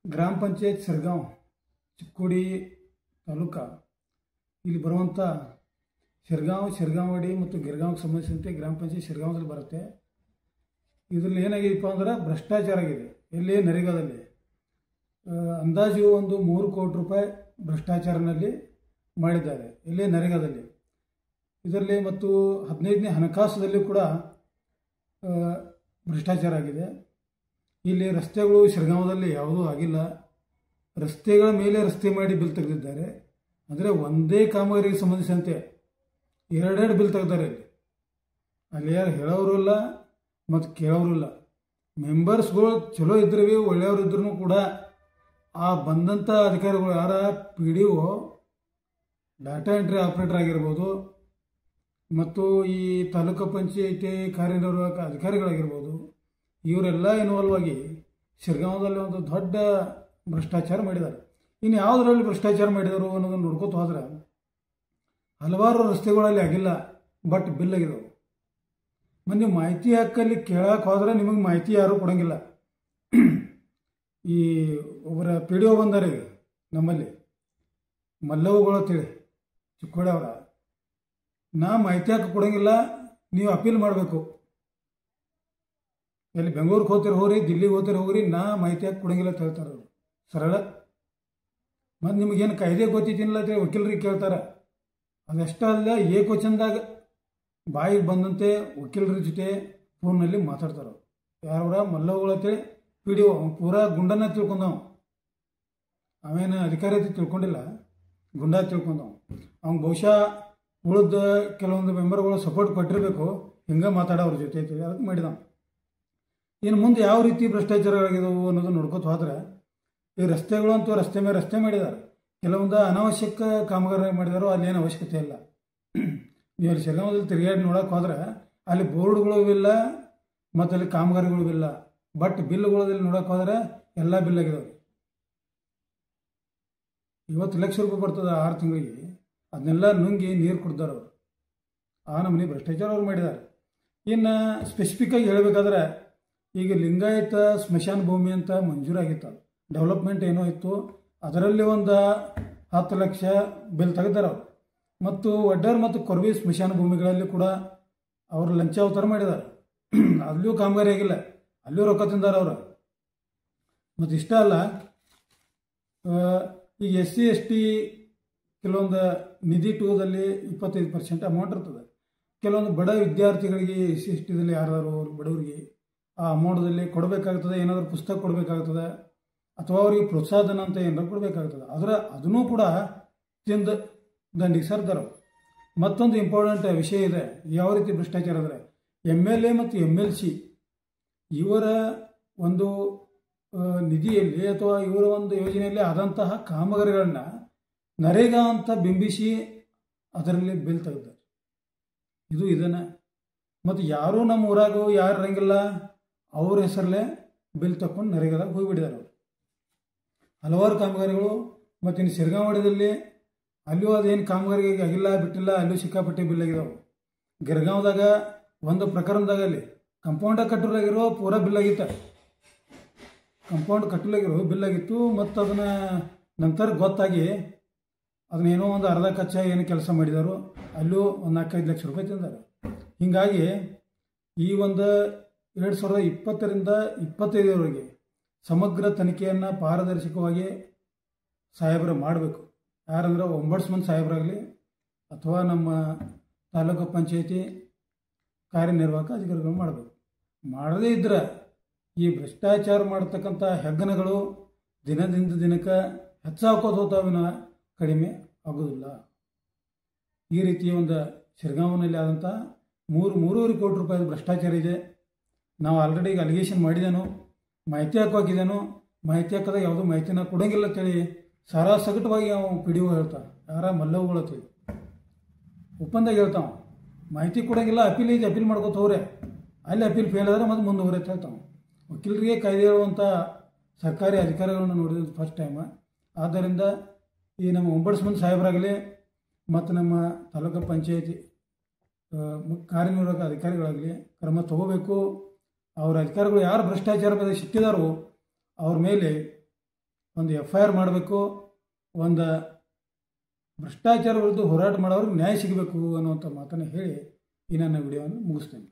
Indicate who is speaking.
Speaker 1: ಗ್ರಾಮ ಪಂಚಾಯತ್ ಶಿರಗಾಂವ್ ಚಿಕ್ಕೋಡಿ ತಾಲೂಕ ಇಲ್ಲಿ ಬರುವಂಥ ಶಿರಗಾಂವಡಿ ಮತ್ತು ಗಿರ್ಗಾಂವ್ಗೆ ಸಂಬಂಧಿಸಿದಂತೆ ಗ್ರಾಮ ಪಂಚಾಯತ್ ಶಿರಗಾಂವದಲ್ಲಿ ಬರುತ್ತೆ. ಇದರಲ್ಲಿ ಏನಾಗಿದೆಯಪ್ಪ ಅಂದ್ರೆ ಭ್ರಷ್ಟಾಚಾರ ಆಗಿದೆ. ಎಲ್ಲಿ ನರೇಗಾದಲ್ಲಿ ಅಂದಾಜು ಒಂದು 3 ಕೋಟಿ ರೂಪಾಯಿ ಭ್ರಷ್ಟಾಚಾರನಲ್ಲಿ ಮಾಡಿದ್ದಾರೆ ಎಲ್ಲಿ ನರೇಗಾದಲ್ಲಿ. ಇದರಲ್ಲಿ ಮತ್ತು 15ನೇ ಹಣಕಾಸದಲ್ಲಿ ಕೂಡ ಭ್ರಷ್ಟಾಚಾರ ಆಗಿದೆ. ಇಲ್ಲಿ ರಸ್ತೆಗಳು ಶಿರಗಾಂವದಲ್ಲಿ ಯಾವುದೂ ಆಗಿಲ್ಲ. ರಸ್ತೆಗಳ ಮೇಲೆ ರಸ್ತೆ ಮಾಡಿ ಬಿಲ್ ತೆಗೆದಿದ್ದಾರೆ. ಅಂದರೆ ಒಂದೇ ಕಾಮಗಾರಿಗೆ ಸಂಬಂಧಿಸಿದಂತೆ ಎರಡೆರಡು ಬಿಲ್ ತೆಗೆದಾರೆ. ಅಲ್ಲಿ ಯಾರು ಹೇಳೋರು ಇಲ್ಲ ಮತ್ತು ಕೇಳೋರು ಇಲ್ಲ. ಮೆಂಬರ್ಸ್ಗಳು ಚಲೋ ಇದ್ರೂ ಒಳ್ಳೆಯವರು ಇದ್ರೂ ಕೂಡ ಆ ಬಂದಂಥ ಅಧಿಕಾರಿಗಳು ಯಾರ PDO ಡಾಟಾ ಎಂಟ್ರಿ ಆಪ್ರೇಟರ್ ಆಗಿರ್ಬೋದು ಮತ್ತು ಈ ತಾಲೂಕು ಪಂಚಾಯಿತಿ ಕಾರ್ಯನಿರ್ವಾಹಕ ಅಧಿಕಾರಿಗಳಾಗಿರ್ಬೋದು, ಇವರೆಲ್ಲ ಇನ್ವಾಲ್ವ್ ಆಗಿ ಶಿರಗಾಂವದಲ್ಲಿ ಒಂದು ದೊಡ್ಡ ಭ್ರಷ್ಟಾಚಾರ ಮಾಡಿದ್ದಾರೆ. ಇನ್ನು ಯಾವುದರಲ್ಲಿ ಭ್ರಷ್ಟಾಚಾರ ಮಾಡಿದರು ಅನ್ನೋದನ್ನು ನೋಡ್ಕೋತ ಹೋದ್ರೆ ಹಲವಾರು ರಸ್ತೆಗಳಲ್ಲಿ ಆಗಿಲ್ಲ, ಬಟ್ ಬಿಲ್ ಆಗಿದಾವೆ. ಮತ್ತು ನೀವು ಮಾಹಿತಿ ಹಕ್ಕಲ್ಲಿ ಕೇಳಕ್ಕೆ ಹೋದ್ರೆ ನಿಮಗೆ ಮಾಹಿತಿ ಯಾರೂ ಕೊಡೋಂಗಿಲ್ಲ. ಈ ಒಬ್ಬರ PDO ಬಂದಾರೆ ನಮ್ಮಲ್ಲಿ ಮಲ್ಲವುಗಳು ಅಂತೇಳಿ ಚಿಕ್ಕೋಡಿ ಅವರ, ನಾ ಮಾಹಿತಿ ಹಕ್ಕು ಕೊಡೋಂಗಿಲ್ಲ, ನೀವು ಅಪೀಲ್ ಮಾಡಬೇಕು. ಎಲ್ಲಿ ಬೆಂಗಳೂರಿಗೆ ಹೋಗ್ತಿರೋ ಹೋಗ್ರಿ, ದಿಲ್ಲಿಗೆ ಹೋಗ್ತಿರೋ ಹೋಗ್ರಿ, ನಾ ಮಾಹಿತಿ ಹಕ್ಕು ಕೊಡೋಂಗಿಲ್ಲ ಅಂತ ಹೇಳ್ತಾರೆ ಅವರು ಸರಳ. ಮತ್ತು ನಿಮಗೇನು ಕಾಯ್ದೆ ಗೊತ್ತಿದ್ದಿಲ್ಲ ಅಂತೇಳಿ ವಕೀಲರಿಗೆ ಕೇಳ್ತಾರೆ. ಅದಷ್ಟೇ ಅಲ್ಲ, ಏಕವಚನದಾಗ ಬಾಯಿಗೆ ಬಂದಂತೆ ವಕೀಲರ ಜೊತೆ ಫೋನ್ನಲ್ಲಿ ಮಾತಾಡ್ತಾರೆ. ಯಾರವರ ಮಲ್ಲವುಗಳು ಅಂತೇಳಿ PDO ಪೂರಾ ಗುಂಡನ್ನ ತಿಳ್ಕೊಂಡವ. ಅವೇನು ಅಧಿಕಾರಿ ಅಂತ ತಿಳ್ಕೊಂಡಿಲ್ಲ, ಗುಂಡ ತಿಳ್ಕೊಂಡವ. ಅವ್ನು ಬಹುಶಃ ಉಳಿದ ಕೆಲವೊಂದು ಮೆಂಬರ್ಗಳು ಸಪೋರ್ಟ್ ಕೊಟ್ಟಿರಬೇಕು, ಹಿಂಗೆ ಮಾತಾಡೋವ್ರ ಜೊತೆ ಅದಕ್ಕೆ ಮಾಡಿದವ. ಇನ್ನು ಮುಂದೆ ಯಾವ ರೀತಿ ಭ್ರಷ್ಟಾಚಾರಗಳಾಗಿದ್ದವು ಅನ್ನೋದು ನೋಡ್ಕೊತ ಹೋದ್ರೆ, ಈ ರಸ್ತೆಗಳು ಅಂತೂ ರಸ್ತೆ ಮೇಲೆ ರಸ್ತೆ ಮಾಡಿದ್ದಾರೆ. ಕೆಲವೊಂದು ಅನಾವಶ್ಯಕ ಕಾಮಗಾರಿ ಮಾಡಿದಾರೋ ಅಲ್ಲಿ ಏನು ಅವಶ್ಯಕತೆ ಇಲ್ಲ. ನೀವು ಅಲ್ಲಿ ಶಿರಗಾಂವದಲ್ಲಿ ತಿರುಗಾಡಿ ನೋಡೋಕೆ ಹೋದ್ರೆ ಅಲ್ಲಿ ಬೋರ್ಡ್ಗಳು ಇಲ್ಲ ಮತ್ತು ಅಲ್ಲಿ ಕಾಮಗಾರಿಗಳು ಇಲ್ಲ. ಬಟ್ ಬಿಲ್ಗಳಲ್ಲಿ ನೋಡೋಕೆ ಹೋದ್ರೆ ಎಲ್ಲ ಬಿಲ್ ಆಗಿದಾವೆ. 50 ಲಕ್ಷ ರೂಪಾಯಿ ಬರ್ತದೆ 6 ತಿಂಗಳಿಗೆ. ಅದನ್ನೆಲ್ಲ ನುಂಗಿ ನೀರು ಕುಡ್ದಾರೆ ಅವರು. ಆ ನಮೂನಿ ಭ್ರಷ್ಟಾಚಾರ ಅವ್ರು ಮಾಡಿದ್ದಾರೆ. ಇನ್ನು ಸ್ಪೆಸಿಫಿಕ್ಕಾಗಿ ಹೇಳಬೇಕಾದ್ರೆ, ಈಗ ಲಿಂಗಾಯತ ಸ್ಮಶಾನ ಭೂಮಿ ಅಂತ ಮಂಜೂರಾಗಿತ್ತು, ಡೆವಲಪ್ಮೆಂಟ್ ಏನೋ ಇತ್ತು, ಅದರಲ್ಲಿ ಒಂದು 10 ಲಕ್ಷ ಬಿಲ್ ತೆಗೆದಾರೆ ಅವರು. ಮತ್ತು ಒಡ್ಡರ್ ಮತ್ತು ಕೊರ್ವಿ ಸ್ಮಶಾನ ಭೂಮಿಗಳಲ್ಲಿ ಕೂಡ ಅವರು ಲಂಚಾವತಾರ ಮಾಡಿದ್ದಾರೆ. ಅಲ್ಲಿಯೂ ಕಾಮಗಾರಿ ಆಗಿಲ್ಲ, ಅಲ್ಲಿಯೂ ರೊಕ್ಕ ತಿಂದಾರ ಅವರು. ಮತ್ತು ಇಷ್ಟ ಅಲ್ಲ, ಈಗ SC ST ಕೆಲವೊಂದು ನಿಧಿ ಟೂದಲ್ಲಿ 25% ಅಮೌಂಟ್ ಇರ್ತದೆ. ಕೆಲವೊಂದು ಬಡ ವಿದ್ಯಾರ್ಥಿಗಳಿಗೆ SC STದಲ್ಲಿ ಯಾರು ಬಡವರಿಗೆ ಆ ಅಮೌಂಟಲ್ಲಿ ಕೊಡಬೇಕಾಗ್ತದೆ. ಏನಾದರೂ ಪುಸ್ತಕ ಕೊಡಬೇಕಾಗ್ತದೆ ಅಥವಾ ಅವರಿಗೆ ಪ್ರೋತ್ಸಾಹನ ಅಂತ ಏನಾದ್ರು ಕೊಡಬೇಕಾಗ್ತದೆ. ಅದನ್ನೂ ಕೂಡ ತಿಂದು ದಂಡಿಗೆ ಸರ್ದಾರ. ಮತ್ತೊಂದು ಇಂಪಾರ್ಟೆಂಟ್ ವಿಷಯ ಇದೆ. ಯಾವ ರೀತಿ ಭ್ರಷ್ಟಾಚಾರ ಅಂದರೆ, MLA ಮತ್ತು MLC ಇವರ ಒಂದು ನಿಧಿಯಲ್ಲಿ ಅಥವಾ ಇವರ ಒಂದು ಯೋಜನೆಯಲ್ಲಿ ಆದಂತಹ ಕಾಮಗಾರಿಗಳನ್ನು ನರೇಗಾ ಅಂತ ಬಿಂಬಿಸಿ ಅದರಲ್ಲಿ ಬಿಲ್ ತೆಗೆದಾರೆ. ಇದನ್ನು ಮತ್ತು ಯಾರೂ ನಮ್ಮ ಊರಾಗ ಯಾರು ಇರಂಗಿಲ್ಲ, ಅವ್ರ ಹೆಸರಲ್ಲೇ ಬಿಲ್ ತಗೊಂಡು ನರೇಗಾದಾಗ ಹೋಗಿಬಿಟ್ಟಿದ್ದಾರೆ ಅವರು. ಹಲವಾರು ಕಾಮಗಾರಿಗಳು. ಮತ್ತು ಇನ್ನು ಶಿರಗಾಂವಡಿಯಲ್ಲಿ ಅಲ್ಲಿಯೂ ಅದೇನು ಕಾಮಗಾರಿ ಆಗಿಲ್ಲ ಬಿಟ್ಟಿಲ್ಲ, ಅಲ್ಲೂ ಸಿಕ್ಕಾಪಟ್ಟೆ ಬಿಲ್ ಆಗಿದಾವೆ. ಗಿರ್ಗಾಂವ್ದಾಗ ಒಂದು ಪ್ರಕರಣದಾಗ ಅಲ್ಲಿ ಕಂಪೌಂಡ ಕಟ್ಟಲಾಗಿರೋ ಪೂರಾ ಬಿಲ್ ಆಗಿತ್ತು. ಕಂಪೌಂಡ್ ಕಟ್ಟಲಾಗಿರೋ ಬಿಲ್ ಆಗಿತ್ತು. ಮತ್ತು ಅದನ್ನು ನಂತರ ಗೊತ್ತಾಗಿ ಅದನ್ನೇನೋ ಒಂದು ಅರ್ಧ ಕಚ್ಚಾ ಏನು ಕೆಲಸ ಮಾಡಿದಾರೋ ಅಲ್ಲೂ ಒಂದು 4-5 ಲಕ್ಷ ರೂಪಾಯಿ ತಿಂದಾರೆ. ಹೀಗಾಗಿ ಈ ಒಂದು 2020ರಿಂದ 2025ವರೆಗೆ ಸಮಗ್ರ ತನಿಖೆಯನ್ನು ಪಾರದರ್ಶಕವಾಗಿ ಸಾಹೇಬರು ಮಾಡಬೇಕು. ಯಾರಂದ್ರೆ ಒಂಬಡ್ಸ್ಮನ್ ಸಾಹೇಬರಾಗಲಿ ಅಥವಾ ನಮ್ಮ ತಾಲೂಕು ಪಂಚಾಯಿತಿ ಕಾರ್ಯನಿರ್ವಾಹಕ ಅಧಿಕಾರಿಗಳು ಮಾಡಬೇಕು. ಮಾಡದೇ ಇದ್ದರೆ ಈ ಭ್ರಷ್ಟಾಚಾರ ಮಾಡತಕ್ಕಂಥ ಹೆಗ್ಗಣಗಳು ದಿನದಿಂದ ದಿನಕ್ಕೆ ಹೆಚ್ಚಾಕೋದು ಹೋತಾವಿನ ಕಡಿಮೆ ಆಗೋದಿಲ್ಲ. ಈ ರೀತಿಯ ಒಂದು ಶಿರಗಾಂವ್ನಲ್ಲಿ ಆದಂಥ 3.5 ಕೋಟಿ ರೂಪಾಯಿ ಭ್ರಷ್ಟಾಚಾರ ಇದೆ. ನಾವು ಆಲ್ರೆಡಿ ಈಗ ಅಲಿಗೇಷನ್ ಮಾಡಿದೇನೋ, ಮಾಹಿತಿ ಹಾಕಿದೇನೋ, ಮಾಹಿತಿ ಹಾಕೋದಾಗ ಯಾವುದೂ ಮಾಹಿತಿನ ಕೊಡೋಂಗಿಲ್ಲ ಅಂತೇಳಿ ಸಾರಾ ಸಗಟವಾಗಿ ನಾವು PDO ಹೇಳ್ತಾನೆ. ಯಾರ ಮಲ್ಲವುಗಳು ಅಂತೇಳಿ ಒಪ್ಪಂದಾಗ ಹೇಳ್ತಾವ, ಮಾಹಿತಿ ಕೊಡೋಂಗಿಲ್ಲ, ಅಪೀಲ್ ಮಾಡ್ಕೋತ ಹೋಗ್ರೆ, ಅಲ್ಲಿ ಅಪೀಲ್ ಫೇಲ್ ಆದರೆ ಮತ್ತೆ ಮುಂದುವರೆ ಅಂತ ಹೇಳ್ತಾವೆ. ವಕೀಲರಿಗೆ ಕಾಯ್ದೆ ಹೇಳುವಂಥ ಸರ್ಕಾರಿ ಅಧಿಕಾರಿಗಳನ್ನು ನೋಡಿದ್ದು ಫಸ್ಟ್ ಟೈಮ್. ಆದ್ದರಿಂದ ಈ ನಮ್ಮ ಒಂಬಡ್ಸ್ಮನ್ ಸಾಹೇಬರಾಗಲಿ ಮತ್ತು ನಮ್ಮ ತಾಲೂಕು ಪಂಚಾಯಿತಿ ಕಾರ್ಯನಿರ್ವಾಹಕ ಅಧಿಕಾರಿಗಳಾಗಲಿ ಕ್ರಮ ತಗೋಬೇಕು. ಅವರ ಅಧಿಕಾರಿಗಳು ಯಾರು ಭ್ರಷ್ಟಾಚಾರ ಮೇಲೆ ಸಿಕ್ಕಿದಾರೋ ಅವ್ರ ಮೇಲೆ ಒಂದು FIR ಮಾಡಬೇಕು, ಒಂದು ಭ್ರಷ್ಟಾಚಾರ ವಿರುದ್ಧ ಹೋರಾಟ ಮಾಡೋರಿಗೆ ನ್ಯಾಯ ಸಿಗಬೇಕು ಅನ್ನುವಂಥ ಮಾತನ್ನು ಹೇಳಿ ಈ ನನ್ನ ವಿಡಿಯೋವನ್ನು ಮುಗಿಸ್ತೇನೆ.